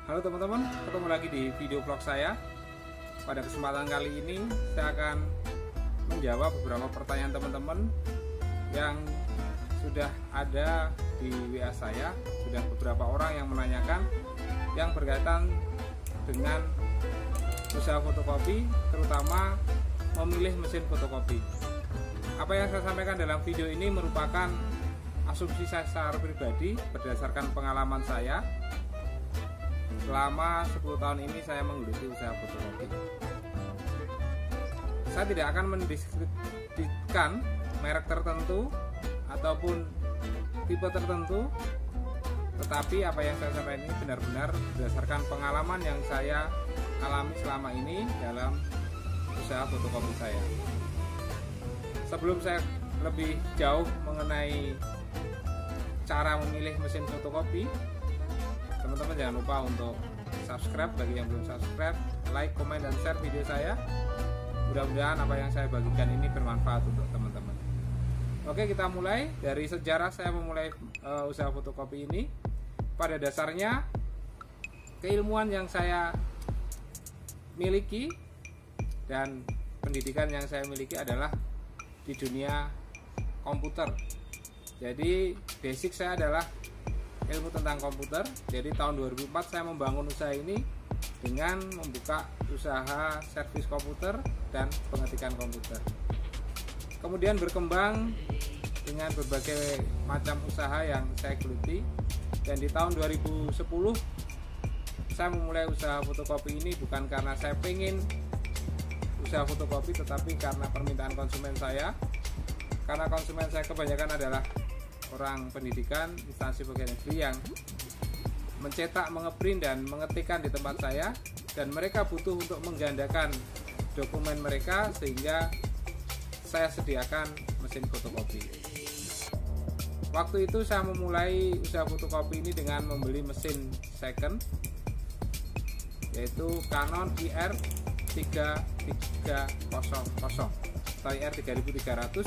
Halo teman-teman, ketemu lagi di video vlog saya. Pada kesempatan kali ini saya akan menjawab beberapa pertanyaan teman-teman yang sudah ada di WA saya. Sudah beberapa orang yang menanyakan yang berkaitan dengan usaha fotokopi, terutama memilih mesin fotokopi. Apa yang saya sampaikan dalam video ini merupakan asumsi saya secara pribadi berdasarkan pengalaman saya. Selama 10 tahun ini saya menggeluti usaha fotokopi. Saya tidak akan mendeskripsikan merek tertentu ataupun tipe tertentu, tetapi apa yang saya sampaikan ini benar-benar berdasarkan pengalaman yang saya alami selama ini dalam usaha fotokopi saya. Sebelum saya lebih jauh mengenai cara memilih mesin fotokopi, teman-teman jangan lupa untuk subscribe bagi yang belum subscribe, like, komen, dan share video saya. Mudah-mudahan apa yang saya bagikan ini bermanfaat untuk teman-teman. Oke, kita mulai dari sejarah saya memulai usaha fotokopi ini. Pada dasarnya keilmuan yang saya miliki dan pendidikan yang saya miliki adalah di dunia komputer. Jadi basic saya adalah ilmu tentang komputer. Jadi tahun 2004 saya membangun usaha ini dengan membuka usaha servis komputer dan pengetikan komputer. Kemudian berkembang dengan berbagai macam usaha yang saya geluti, dan di tahun 2010 saya memulai usaha fotokopi ini bukan karena saya pengen usaha fotokopi, tetapi karena permintaan konsumen saya. Karena konsumen saya kebanyakan adalah orang pendidikan, instansi pegawai negeri yang mencetak, mengeprint, dan mengetikkan di tempat saya, dan mereka butuh untuk menggandakan dokumen mereka, sehingga saya sediakan mesin fotokopi. Waktu itu saya memulai usaha fotokopi ini dengan membeli mesin second, yaitu Canon IR 3300 atau IR 3300,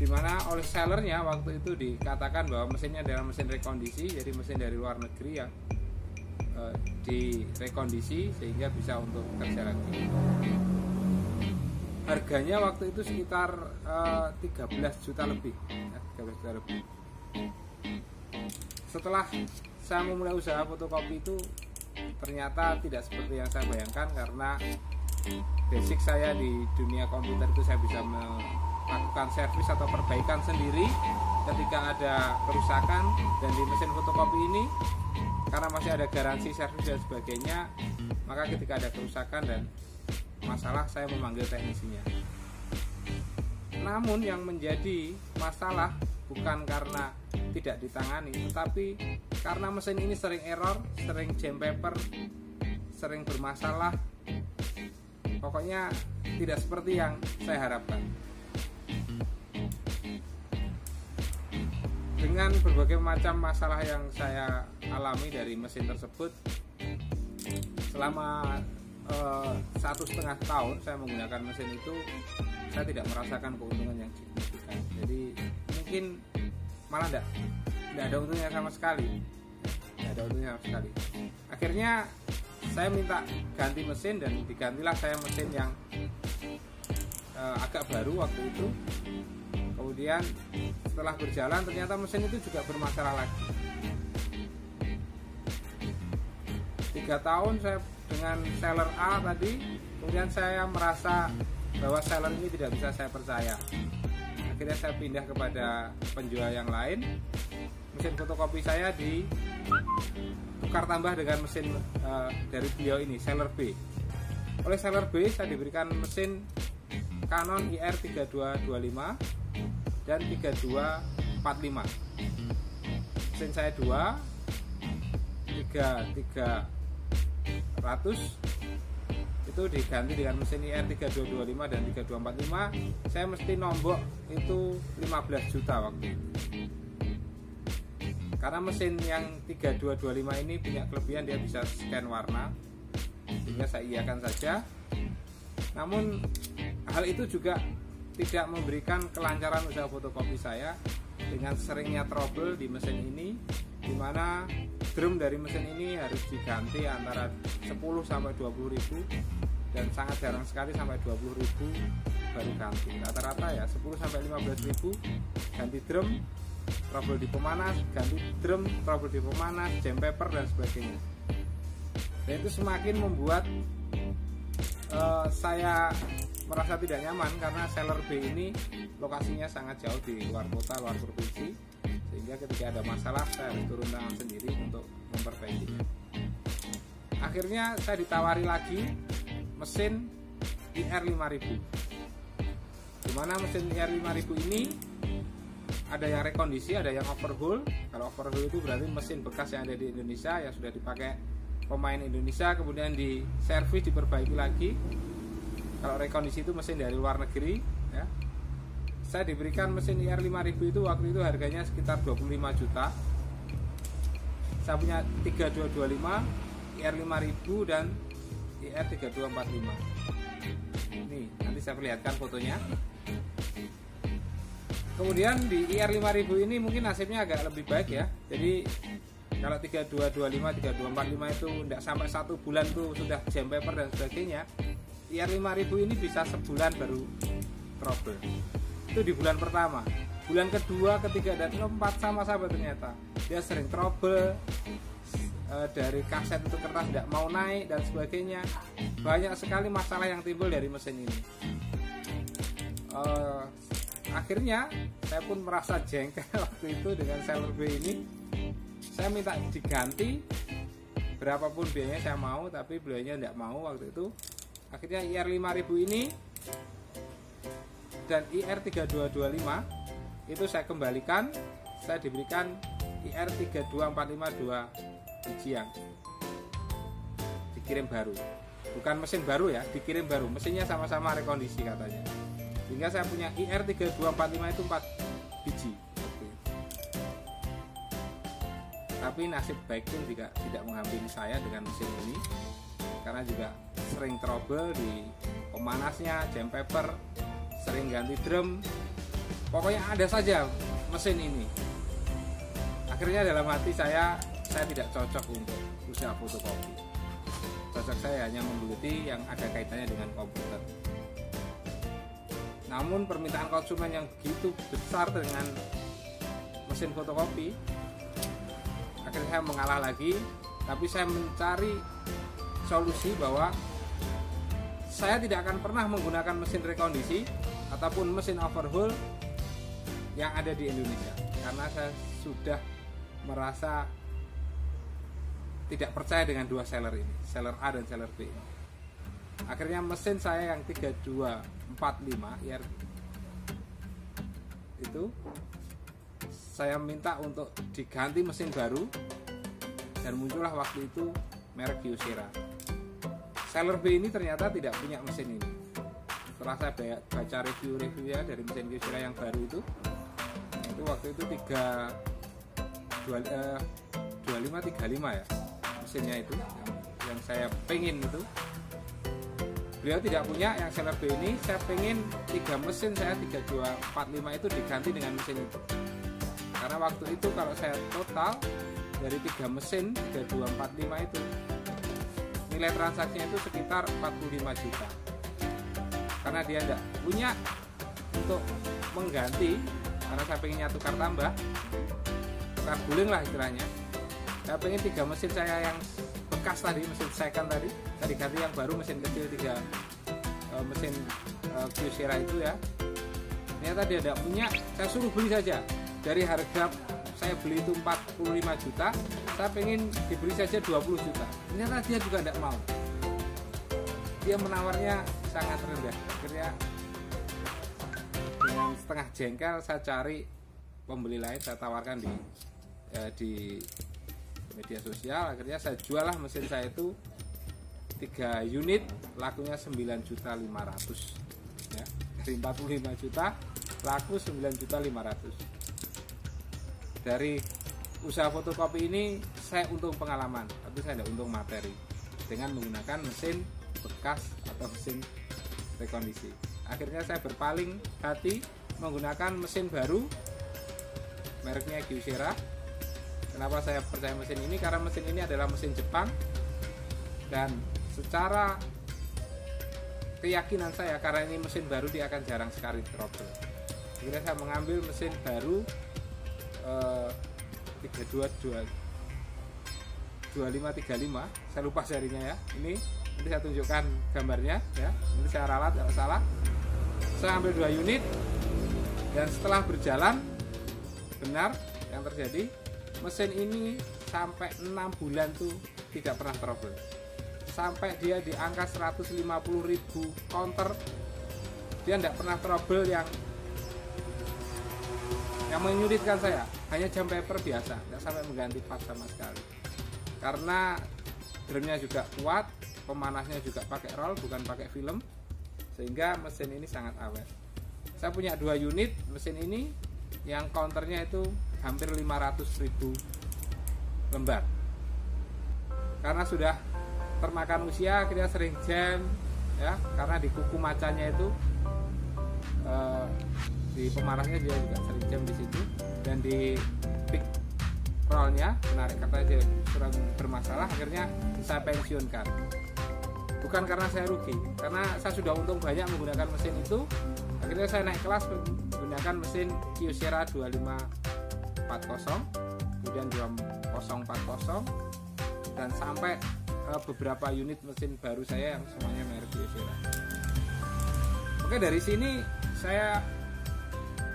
di mana oleh sellernya waktu itu dikatakan bahwa mesinnya adalah mesin rekondisi, jadi mesin dari luar negeri yang direkondisi sehingga bisa untuk bekerja lagi. Harganya waktu itu sekitar 13 juta lebih, 13 juta lebih. Setelah saya memulai usaha fotokopi itu ternyata tidak seperti yang saya bayangkan, karena basic saya di dunia komputer itu saya bisa melakukan servis atau perbaikan sendiri ketika ada kerusakan. Dan di mesin fotokopi ini karena masih ada garansi servis dan sebagainya, maka ketika ada kerusakan dan masalah saya memanggil teknisinya. Namun yang menjadi masalah bukan karena tidak ditangani, tetapi karena mesin ini sering error, sering jam paper, sering bermasalah. Pokoknya tidak seperti yang saya harapkan. Dengan berbagai macam masalah yang saya alami dari mesin tersebut, selama 1,5 tahun saya menggunakan mesin itu, saya tidak merasakan keuntungan yang signifikan. Jadi mungkin malah tidak ada untungnya sama sekali. Tidak ada untungnya sama sekali. Akhirnya saya minta ganti mesin, dan digantilah saya mesin yang agak baru waktu itu. Kemudian setelah berjalan ternyata mesin itu juga bermasalah lagi. 3 tahun saya dengan seller A tadi, kemudian saya merasa bahwa seller ini tidak bisa saya percaya. Akhirnya saya pindah kepada penjual yang lain. Mesin fotokopi saya ditukar tambah dengan mesin dari beliau ini, seller B. Oleh seller B saya diberikan mesin Canon IR 3225 dan 3245. Mesin saya 3300 itu diganti dengan mesin IR 3225 dan 3245. Saya mesti nombok itu 15 juta waktu itu. Karena mesin yang 3225 ini punya kelebihan, dia bisa scan warna, sehingga saya iakan saja. Namun hal itu juga tidak memberikan kelancaran usaha fotokopi saya, dengan seringnya trouble di mesin ini, dimana drum dari mesin ini harus diganti antara 10 sampai 20 ribu, dan sangat jarang sekali sampai 20 ribu baru ganti. Rata-rata ya 10 sampai 15 ribu ganti drum, trouble di pemanas, ganti drum, trouble di pemanas, jam paper dan sebagainya. Dan itu semakin membuat saya merasa tidak nyaman karena seller B ini lokasinya sangat jauh di luar kota, luar provinsi, sehingga ketika ada masalah saya harus turun tangan sendiri untuk memperbaikinya. Akhirnya saya ditawari lagi mesin IR 5000, dimana mesin IR 5000 ini ada yang rekondisi, ada yang overhaul. Kalau overhaul itu berarti mesin bekas yang ada di Indonesia yang sudah dipakai pemain Indonesia, kemudian diservis, diperbaiki lagi. Kalau rekondisi itu mesin dari luar negeri ya. Saya diberikan mesin IR 5000 itu waktu itu harganya sekitar 25 juta. Saya punya 3225, IR 5000 dan IR 3245. Nih, nanti saya perlihatkan fotonya. Kemudian di IR 5000 ini mungkin nasibnya agak lebih baik ya. Jadi kalau 3225, 3245 itu tidak sampai 1 bulan tuh sudah jam paper dan sebagainya. IR 5000 ini bisa sebulan baru trouble. Itu di bulan pertama. Bulan kedua, ketiga, dan keempat sama-sama ternyata. Dia sering trouble, dari kaset itu kertas tidak mau naik dan sebagainya. Banyak sekali masalah yang timbul dari mesin ini. Akhirnya saya pun merasa jengkel waktu itu dengan seller B ini. Saya minta diganti berapapun biayanya saya mau, tapi beliaunya tidak mau waktu itu. Akhirnya IR 5000 ini dan IR 3225 itu saya kembalikan. Saya diberikan IR 32452 biji yang dikirim baru, bukan mesin baru ya, dikirim baru, mesinnya sama-sama rekondisi katanya. Sehingga saya punya IR 3245 itu 4 biji. Tapi nasib baik pun juga tidak menghampiri saya dengan mesin ini, karena juga sering trouble di pemanasnya, jam paper, sering ganti drum, pokoknya ada saja mesin ini. Akhirnya dalam hati saya tidak cocok untuk usaha fotokopi. Cocok saya hanya menggeluti yang ada kaitannya dengan komputer. Namun permintaan konsumen yang begitu besar dengan mesin fotokopi, akhirnya saya mengalah lagi. Tapi saya mencari solusi bahwa saya tidak akan pernah menggunakan mesin rekondisi ataupun mesin overhaul yang ada di Indonesia, karena saya sudah merasa tidak percaya dengan dua seller ini, seller A dan seller B. Akhirnya mesin saya yang 3245 IR itu saya minta untuk diganti mesin baru, dan muncullah waktu itu merek Kyocera. Seller B ini ternyata tidak punya mesin ini. Setelah saya baca review ya dari mesin Kyocera yang baru itu waktu itu 2535 ya mesinnya itu yang saya pengen itu. Beliau tidak punya yang seller B ini. Saya pengen 3 mesin saya 3245 itu diganti dengan mesin itu, karena waktu itu kalau saya total dari 3 mesin 3245 itu nilai transaksinya itu sekitar 45 juta. Karena dia tidak punya untuk mengganti, karena saya pengennya tukar tambah, tukar guling lah istilahnya. Saya pengen 3 mesin saya yang bekas tadi, mesin second tadi, saya diganti yang baru, mesin kecil 3 mesin Kyocera itu ya. Ternyata dia tidak punya. Saya suruh beli saja. Dari harga saya beli itu 45 juta, saya pengen dibeli saja 20 juta. Ternyata dia juga tidak mau. Dia menawarnya sangat rendah. Akhirnya dengan setengah jengkel saya cari pembeli lain, saya tawarkan di media sosial. Akhirnya saya jual lah mesin saya itu 3 unit, lakunya 9.500.000 ya. Dari 45 juta laku 9.500.000. Dari usaha fotokopi ini saya untung pengalaman, tapi saya tidak untung materi dengan menggunakan mesin bekas atau mesin rekondisi. Akhirnya saya berpaling hati menggunakan mesin baru mereknya Kyocera. Kenapa saya percaya mesin ini? Karena mesin ini adalah mesin Jepang, dan secara keyakinan saya, karena ini mesin baru, dia akan jarang sekali trouble. Akhirnya saya mengambil mesin baru 2535, saya lupa serinya ya. Ini nanti saya tunjukkan gambarnya ya. Nanti saya ralat kalau salah. Saya ambil 2 unit, dan setelah berjalan, benar yang terjadi, mesin ini sampai 6 bulan tuh tidak pernah trouble. Sampai dia di angka 150.000 counter, dia tidak pernah trouble yang menyulitkan saya. Hanya jam paper biasa, tidak sampai mengganti part sama sekali. Karena drumnya juga kuat, pemanasnya juga pakai roll, bukan pakai film, sehingga mesin ini sangat awet. Saya punya 2 unit mesin ini, yang counternya itu hampir 500.000 lembar. Karena sudah termakan usia, akhirnya sering jam ya, karena di kuku macanya itu di pemanasnya dia juga sering jam di situ, dan di pick rollnya, penarik kata dia kurang bermasalah. Akhirnya saya pensiunkan, bukan karena saya rugi, karena saya sudah untung banyak menggunakan mesin itu. Akhirnya saya naik kelas menggunakan mesin Kyocera 2540, kemudian 2040, dan sampai beberapa unit mesin baru saya yang semuanya merek Kyocera. Oke, dari sini saya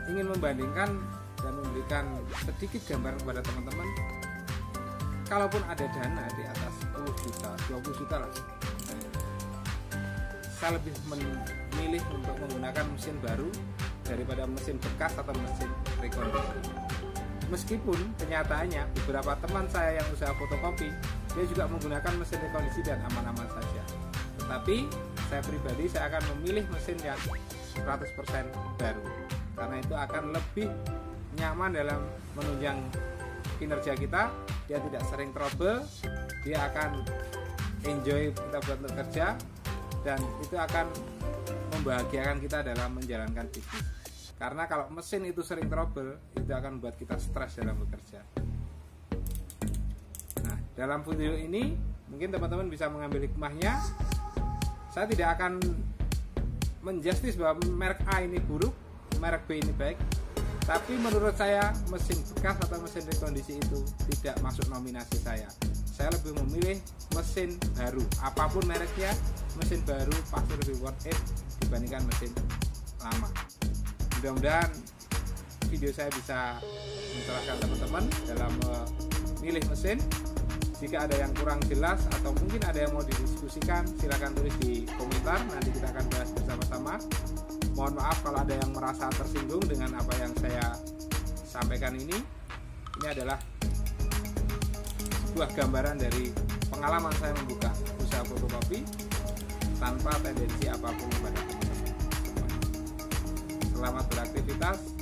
ingin membandingkan dan memberikan sedikit gambaran kepada teman-teman. Kalaupun ada dana di atas 10 juta, 20 juta lah, saya lebih memilih untuk menggunakan mesin baru daripada mesin bekas atau mesin rekondisi. Meskipun kenyataannya beberapa teman saya yang usaha fotokopi, dia juga menggunakan mesin rekondisi dan aman-aman saja. Tetapi saya pribadi, saya akan memilih mesin yang 100% baru, karena itu akan lebih nyaman dalam menunjang kinerja kita. Dia tidak sering trouble, dia akan enjoy kita buat bekerja, dan itu akan membahagiakan kita dalam menjalankan bisnis. Karena kalau mesin itu sering trouble, itu akan membuat kita stres dalam bekerja. Nah, dalam video ini mungkin teman-teman bisa mengambil hikmahnya. Saya tidak akan menjustis bahwa merek A ini buruk, merek B ini baik. Tapi menurut saya mesin bekas atau mesin rekondisi itu tidak masuk nominasi saya. Saya lebih memilih mesin baru. Apapun mereknya, mesin baru pasti lebih worth it dibandingkan mesin lama. Mudah-mudahan video saya bisa mencerahkan teman-teman dalam memilih mesin. Jika ada yang kurang jelas atau mungkin ada yang mau didiskusikan, silakan tulis di komentar, nanti kita akan bahas bersama-sama. Mohon maaf kalau ada yang merasa tersinggung dengan apa yang saya sampaikan ini. Ini adalah sebuah gambaran dari pengalaman saya membuka usaha fotokopi tanpa tendensi apapun kepada teman-teman. Selamat beraktivitas.